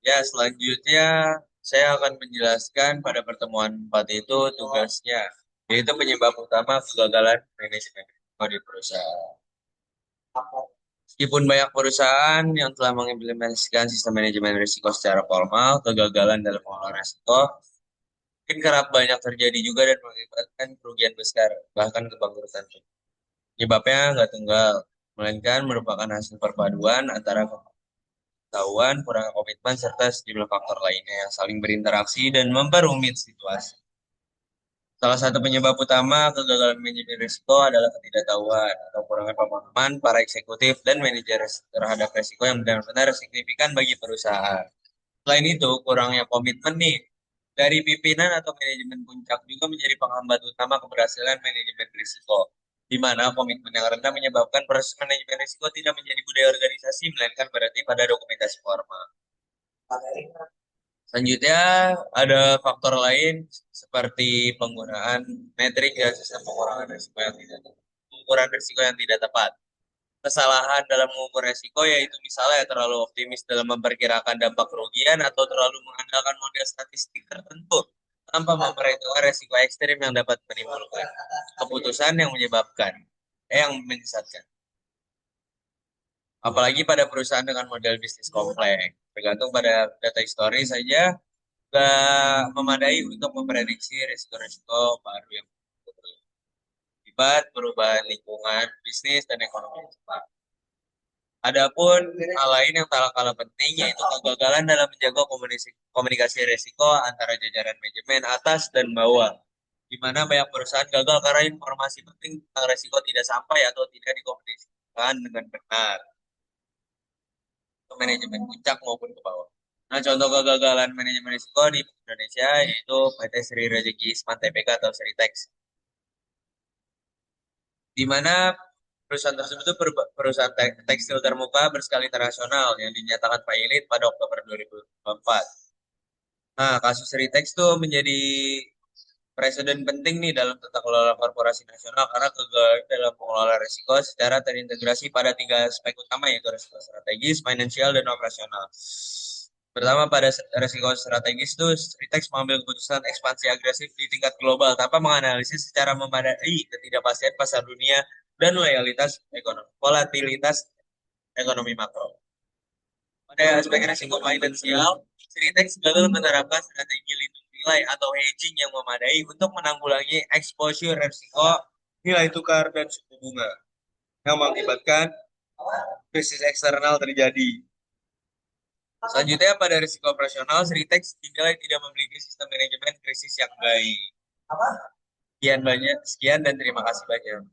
Ya, selanjutnya saya akan menjelaskan pada pertemuan 4 itu tugasnya, yaitu penyebab utama kegagalan manajemen risiko di perusahaan. Meskipun banyak perusahaan yang telah mengimplementasikan sistem manajemen risiko secara formal, kegagalan dalam mengelola risiko mungkin kerap banyak terjadi juga dan mengakibatkan kerugian besar, bahkan kebangkrutan. Penyebabnya nggak tunggal, melainkan merupakan hasil perpaduan antara pengetahuan, kurang komitmen, serta sejumlah faktor lainnya yang saling berinteraksi dan memperumit situasi. Salah satu penyebab utama kegagalan manajemen risiko adalah ketidaktahuan atau kurangnya pemahaman para eksekutif dan manajer terhadap risiko yang benar-benar signifikan bagi perusahaan. Selain itu, kurangnya komitmen nih dari pimpinan atau manajemen puncak juga menjadi penghambat utama keberhasilan manajemen risiko, di mana komitmen yang rendah menyebabkan proses manajemen risiko tidak menjadi budaya organisasi, melainkan berarti pada dokumentasi formal. Selanjutnya, ada faktor lain seperti penggunaan metrik dan sistem pengukuran risiko yang tidak tepat. Kesalahan dalam mengukur risiko yaitu misalnya terlalu optimis dalam memperkirakan dampak kerugian atau terlalu mengandalkan model statistik tertentu tanpa memperhitungkan risiko ekstrim yang dapat menimbulkan keputusan yang menyesatkan. Apalagi pada perusahaan dengan model bisnis kompleks. Tergantung pada data historis saja, nggak memadai untuk memprediksi risiko-risiko baru yang akibat perubahan lingkungan bisnis dan ekonomi cepat. Adapun hal lain yang tak kalah penting yaitu kegagalan dalam menjaga komunikasi risiko antara jajaran manajemen atas dan bawah, di mana banyak perusahaan gagal karena informasi penting tentang risiko tidak sampai atau tidak dikomunikasikan dengan benar ke manajemen puncak maupun ke bawah. Nah, contoh kegagalan manajemen risiko di Indonesia yaitu PT Sri Rejeki Isman Tbk atau Sritex, di mana perusahaan tersebut itu perusahaan tekstil termuka berskala internasional yang dinyatakan pilot pada Oktober 2024. Nah, kasus Ritex itu menjadi presiden penting nih dalam tata kelola korporasi nasional karena kegagalan dalam mengelola risiko secara terintegrasi pada tiga aspek utama yaitu risiko strategis, finansial, dan operasional. Pertama, pada risiko strategis itu Ritex mengambil keputusan ekspansi agresif di tingkat global tanpa menganalisis secara memadai ketidakpastian pasar dunia dan volatilitas ekonomi makro. Pada aspek risiko finansial, Sritex gagal menerapkan strategi lindung nilai atau hedging yang memadai untuk menanggulangi exposure risiko nilai tukar dan suku bunga yang mengakibatkan krisis eksternal terjadi. Selanjutnya, pada risiko operasional, Sritex dinilai tidak memiliki sistem manajemen krisis yang baik. Sekian banyak, sekian dan terima kasih banyak.